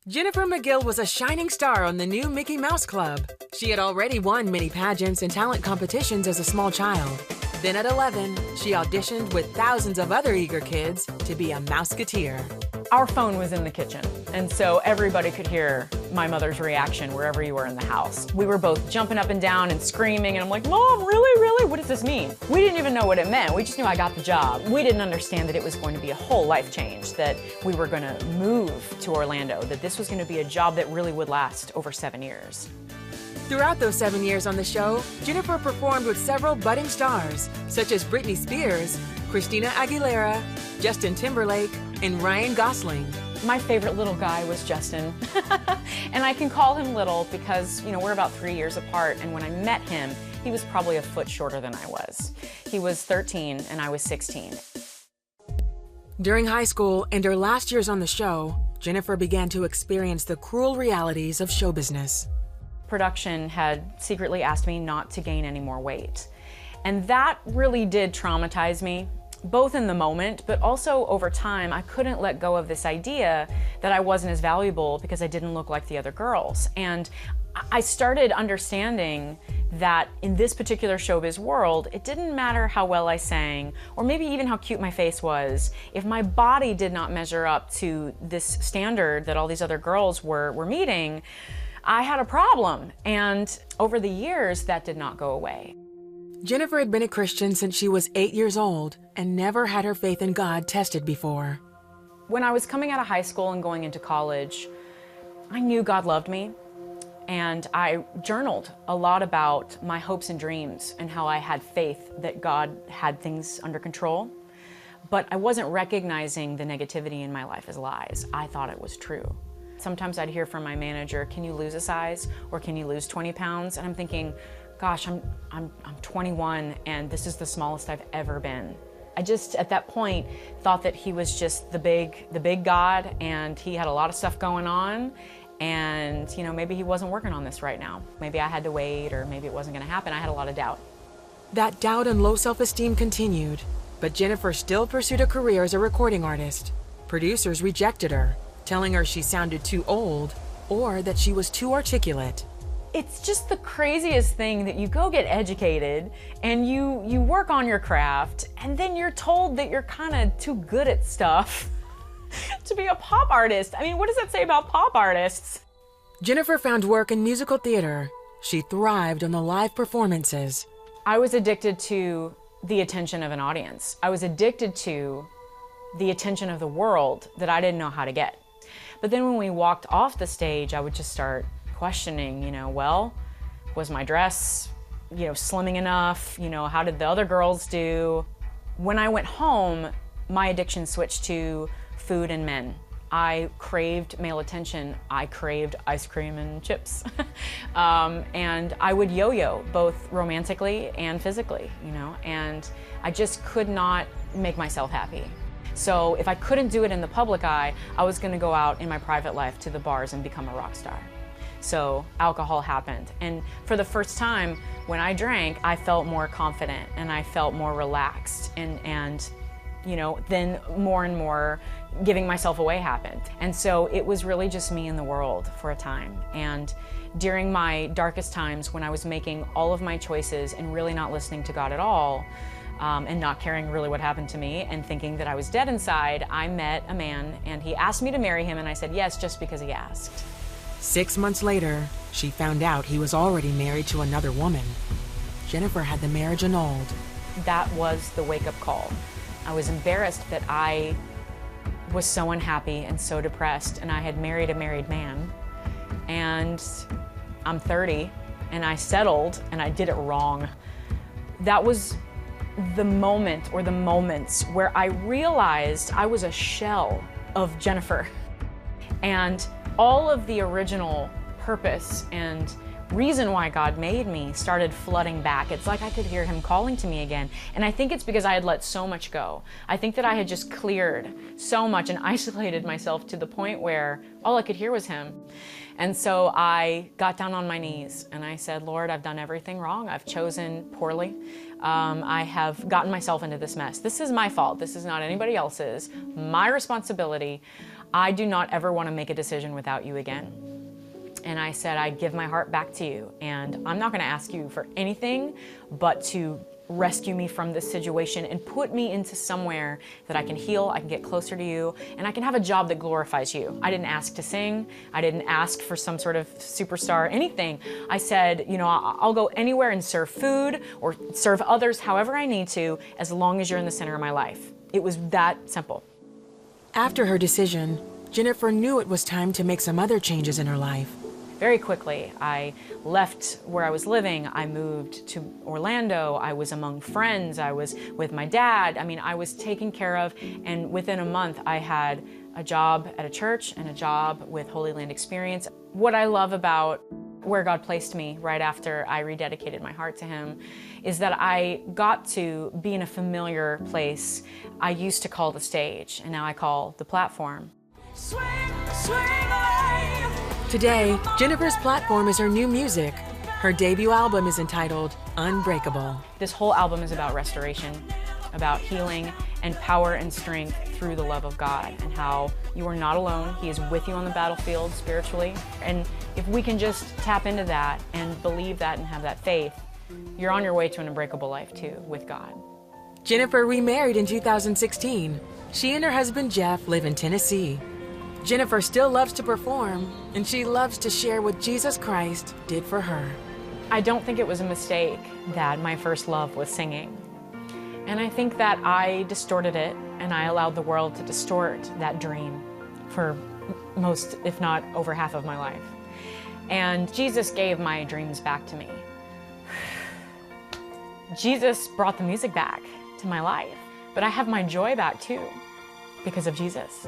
Jennifer McGill was a shining star on the new Mickey Mouse Club. She had already won many pageants and talent competitions as a small child. Then at 11, she auditioned with thousands of other eager kids to be a Mouseketeer. Our phone was in the kitchen, and so everybody could hear my mother's reaction wherever you were in the house. We were both jumping up and down and screaming, and I'm like, Mom, really, really? What does this mean? We didn't even know what it meant. We just knew I got the job. We didn't understand that it was going to be a whole life change, that we were going to move to Orlando, that this was going to be a job that really would last over 7 years. Throughout those 7 years on the show, Jennifer performed with several budding stars, such as Britney Spears, Christina Aguilera, Justin Timberlake, and Ryan Gosling. My favorite little guy was Justin. And I can call him little because, we're about 3 years apart, and when I met him, he was probably a foot shorter than I was. He was 13 and I was 16. During high school and her last years on the show, Jennifer began to experience the cruel realities of show business. Production had secretly asked me not to gain any more weight. And that really did traumatize me, both in the moment, but also over time. I couldn't let go of this idea that I wasn't as valuable because I didn't look like the other girls. And I started understanding that in this particular showbiz world, it didn't matter how well I sang, or maybe even how cute my face was. If my body did not measure up to this standard that all these other girls were meeting, I had a problem. And over the years, that did not go away. Jennifer had been a Christian since she was 8 years old and never had her faith in God tested before. When I was coming out of high school and going into college, I knew God loved me, and I journaled a lot about my hopes and dreams and how I had faith that God had things under control. But I wasn't recognizing the negativity in my life as lies. I thought it was true. Sometimes I'd hear from my manager, can you lose a size, or can you lose 20 pounds? And I'm thinking, gosh, I'm 21 and this is the smallest I've ever been. I just, at that point, thought that he was just the big God, and he had a lot of stuff going on, and maybe he wasn't working on this right now. Maybe I had to wait, or maybe it wasn't gonna happen. I had a lot of doubt. That doubt and low self-esteem continued, but Jennifer still pursued a career as a recording artist. Producers rejected her, telling her she sounded too old or that she was too articulate. It's just the craziest thing that you go get educated and you work on your craft, and then you're told that you're kind of too good at stuff to be a pop artist. I mean, what does that say about pop artists? Jennifer found work in musical theater. She thrived on the live performances. I was addicted to the attention of an audience. I was addicted to the attention of the world that I didn't know how to get. But then when we walked off the stage, I would just start questioning, well, was my dress, slimming enough? How did the other girls do? When I went home, my addiction switched to food and men. I craved male attention. I craved ice cream and chips. And I would yo-yo, both romantically and physically, and I just could not make myself happy. So if I couldn't do it in the public eye, I was gonna go out in my private life to the bars and become a rock star. So alcohol happened. And for the first time, when I drank, I felt more confident and I felt more relaxed, and then more and more giving myself away happened. And so it was really just me and the world for a time. And during my darkest times, when I was making all of my choices and really not listening to God at all, and not caring really what happened to me and thinking that I was dead inside, I met a man and he asked me to marry him, and I said yes just because he asked. 6 months later, she found out he was already married to another woman. Jennifer had the marriage annulled. That was the wake-up call. I was embarrassed that I was so unhappy and so depressed, and I had married a married man, and I'm 30, and I settled, and I did it wrong. That was the moment, or the moments, where I realized I was a shell of Jennifer. And all of the original purpose and reason why God made me started flooding back. It's like I could hear him calling to me again. And I think it's because I had let so much go. I think that I had just cleared so much and isolated myself to the point where all I could hear was him. And so I got down on my knees and I said, Lord, I've done everything wrong. I've chosen poorly. I have gotten myself into this mess. This is my fault. This is not anybody else's. My responsibility. I do not ever want to make a decision without you again. And I said, I give my heart back to you, and I'm not going to ask you for anything but to rescue me from this situation and put me into somewhere that I can heal, I can get closer to you, and I can have a job that glorifies you. I didn't ask to sing. I didn't ask for some sort of superstar, anything. I said, you know, I'll go anywhere and serve food or serve others however I need to, as long as you're in the center of my life. It was that simple. After her decision, Jennifer knew it was time to make some other changes in her life. Very quickly, I left where I was living. I moved to Orlando. I was among friends. I was with my dad. I mean, I was taken care of, and within a month, I had a job at a church and a job with Holy Land Experience. What I love about where God placed me right after I rededicated my heart to Him is that I got to be in a familiar place I used to call the stage, and now I call the platform. Swing, swing away. Today, Jennifer's platform is her new music. Her debut album is entitled Unbreakable. This whole album is about restoration, about healing and power and strength through the love of God, and how you are not alone. He is with you on the battlefield spiritually. And if we can just tap into that and believe that and have that faith, you're on your way to an unbreakable life too with God. Jennifer remarried in 2016. She and her husband Jeff live in Tennessee. Jennifer still loves to perform, and she loves to share what Jesus Christ did for her. I don't think it was a mistake that my first love was singing. And I think that I distorted it, and I allowed the world to distort that dream for most, if not over half of my life. And Jesus gave my dreams back to me. Jesus brought the music back to my life, but I have my joy back too because of Jesus.